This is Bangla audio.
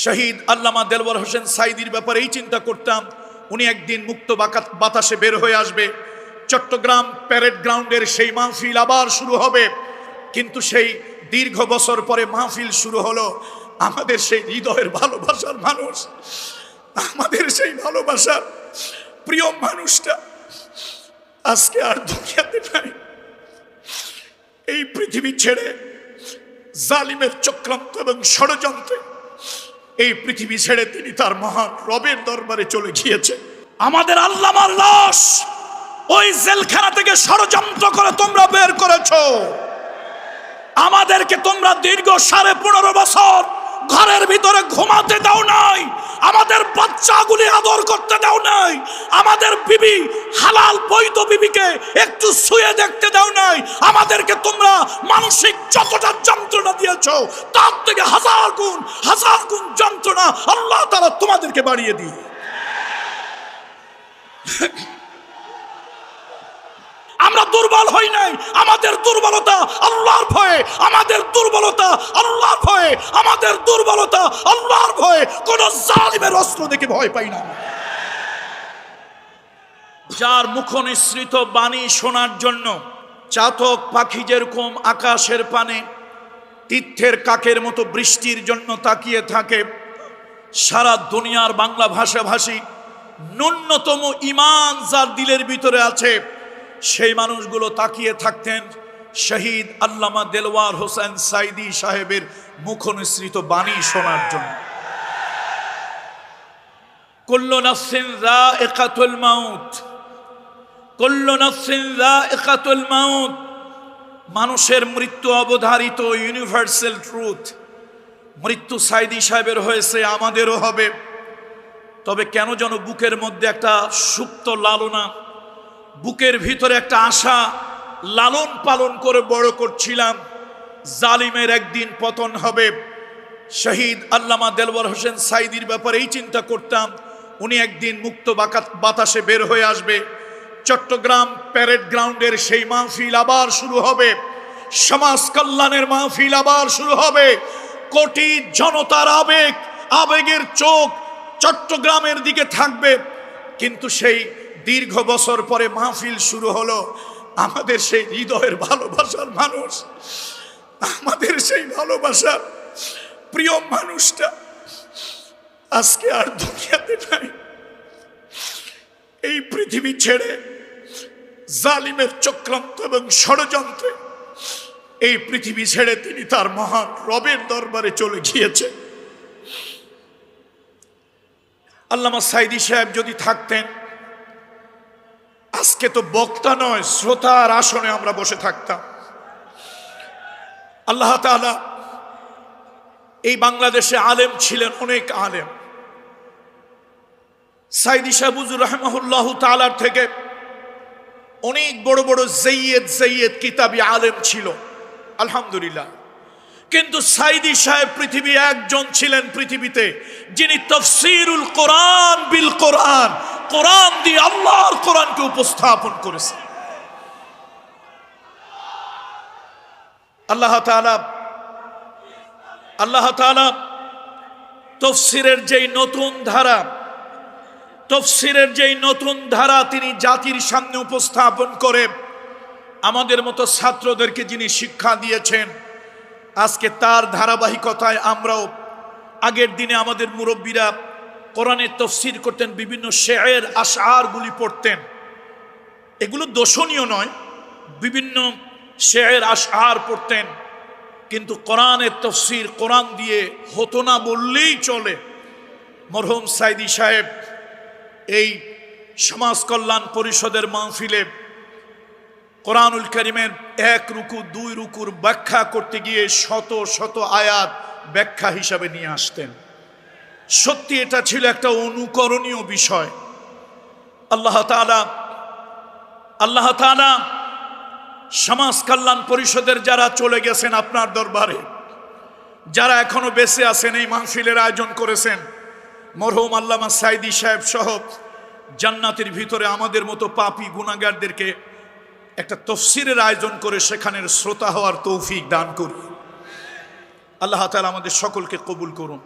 শহীদ আল্লামা দেলওয়ার হোসেন সাইদির ব্যাপারে এই চিন্তা করতাম, উনি একদিন মুক্ত বাতাসে বের হয়ে আসবে, চট্টগ্রাম প্যারেড গ্রাউন্ডের সেই মাহফিল আবার শুরু হবে। কিন্তু সেই দীর্ঘ বছর পরে মাহফিল শুরু হলো, আমাদের সেই হৃদয়ের ভালোবাসার মানুষ, আমাদের সেই ভালোবাসার প্রিয় মানুষটা আজকে আর দুনিয়াতে নাই। এই পৃথিবী ছেড়ে জালিমের চক্রান্ত এবং ষড়যন্ত্রে এই পৃথিবী ছেড়ে তিনি তার মহান রবের দরবারে চলে গিয়েছে। আমাদের আল্লামার লাশ ওই জেলখানা থেকে ষড়যন্ত্র করে তোমরা বের করেছো। আমাদেরকে তোমরা দীর্ঘ 15.5 বছর ঘরের ভিতরে ঘুমাতে দাও নাই, আমাদের বাচ্চাগুলি আদর করতে দাও নাই, আমাদের বিবি হালাল বৈধ বিবিকে একটু শুয়ে দেখতে দাও নাই। আমাদেরকে তোমরা মানসিক যতটা যন্ত্রণা দিয়েছো তার থেকে হাজার গুণ যন্ত্রণা আল্লাহ তাআলা তোমাদেরকে বাড়িয়ে দিই। আমরা দুর্বল হই নাই, আমাদের দুর্বলতা আল্লাহর ভয়ে, আমাদের দুর্বলতা আল্লাহর ভয়ে, আমাদের দুর্বলতা আল্লাহর ভয়ে। কোন জালিমের অস্ত্র দেখে ভয় পাই না। যার মুখ নিঃসৃত বাণী শোনার জন্য চাতক পাখি যেরকম আকাশের পানে তীর্থের কাকের মতো বৃষ্টির জন্য তাকিয়ে থাকে, সারা দুনিয়ার বাংলা ভাষাভাষী ন্যূনতম ঈমান যার দিলের ভিতরে আছে সেই মানুষগুলো তাকিয়ে থাকতেন শহীদ আল্লামা দেলওয়ার হোসেন সাইদি সাহেবের মুখ নিঃসৃত বাণী শোনার জন্য। কুল্লু নাফসিন যায়িকাতুল মাউত, কুল্লু নাফসিন যায়িকাতুল মাউত। মানুষের মৃত্যু অবধারিত ইউনিভার্সাল ট্রুথ। মৃত্যু সাইদি সাহেবের হয়েছে, আমাদেরও হবে। তবে কেন যেন বুকের মধ্যে একটা সুপ্ত লালনা, বুকের ভিতরে একটা আশা লালন পালন করে বড় করছিলাম, জালিমের একদিন পতন হবে। শহীদ আল্লামা দেলওয়ার হোসেন সাইদির ব্যাপারে এই চিন্তা করতাম, উনি একদিন মুক্ত বাতাসে বের হয়ে আসবে, চট্টগ্রাম প্যারেড গ্রাউন্ডের সেই মাহফিল আবার শুরু হবে, সমাজ কল্যাণের মাহফিল আবার শুরু হবে। কোটি জনতার আবেগের চোখ চট্টগ্রামের দিকে থাকবে। কিন্তু সেই দীর্ঘ বছর পরে মাহফিল শুরু হলো, আমাদের সেই হৃদয়ের ভালোবাসার মানুষ, আমাদের সেই ভালোবাসার প্রিয় মানুষটা আজকে আর দুনিয়াতে নাই। এই পৃথিবী ছেড়ে জালিমের চক্রান্ত এবং ষড়যন্ত্রে এই পৃথিবী ছেড়ে তিনি তার মহান রবের দরবারে চলে গিয়েছে। আল্লামা সাইদি সাহেব যদি থাকতেন, আজকে তো বক্তা নয় শ্রোতার আসনে আমরা বসে থাকতাম। আল্লাহ তাআলা এই বাংলাদেশে আলেম ছিলেন, অনেক আলেম। সাইদি সাহেব হুজুর রাহিমাহুল্লাহ তাআলার থেকে অনেক বড় বড় সৈয়দ কিতাবী আলেম ছিল, আলহামদুলিল্লাহ। কিন্তু সাইদি সাহেব পৃথিবী একজন ছিলেন পৃথিবীতে যিনি তাফসীরুল কোরআন বিল কোরআন, কোরআন দিয়ে আল্লাহর কোরআনকে উপস্থাপন করেছেন। আল্লাহ তাআলা তাফসীরের যেই নতুন ধারা তিনি জাতির সামনে উপস্থাপন করে আমাদের মতো ছাত্রদেরকে যিনি শিক্ষা দিয়েছেন, আজকে তার ধারাবাহিকতায় আমরাও, আগের দিনে আমাদের মুরব্বীরা কোরআনের তাফসীর করতেন, বিভিন্ন শের আশআরগুলি পড়তেন। এগুলো দোষণীয় নয়, বিভিন্ন শের আশআর পড়তেন, কিন্তু কোরআনের তাফসীর কোরআন দিয়ে হতো না বললেই চলে। মরহুম সাইদি সাহেব এই সমাজ কল্যাণ পরিষদের মাহফিলে কোরআনুল কারীমের 1 রুকু 2 রুকুর ব্যাখ্যা করতে গিয়ে শত শত আয়াত ব্যাখ্যা হিসাবে নিয়ে আসতেন। সত্যি এটা ছিল একটা অনুকরণীয় বিষয়। আল্লাহ তাআলা সমাজ কল্যাণ পরিষদের যারা চলে গেছেন আপনার দরবারে, যারা এখনো বেঁচে আছেন, এই মাহফিলের আয়োজন করেছেন, মরহুম আল্লামা সাইদি সাহেব সহ জান্নাতের ভিতরে আমাদের মতো পাপী গুনাহগারদেরকে একটা তাফসীরের আয়োজন করে সেখানের শ্রোতা হওয়ার তৌফিক দান করুন। আল্লাহ তাআলা আমাদের সকলকে কবুল করুন।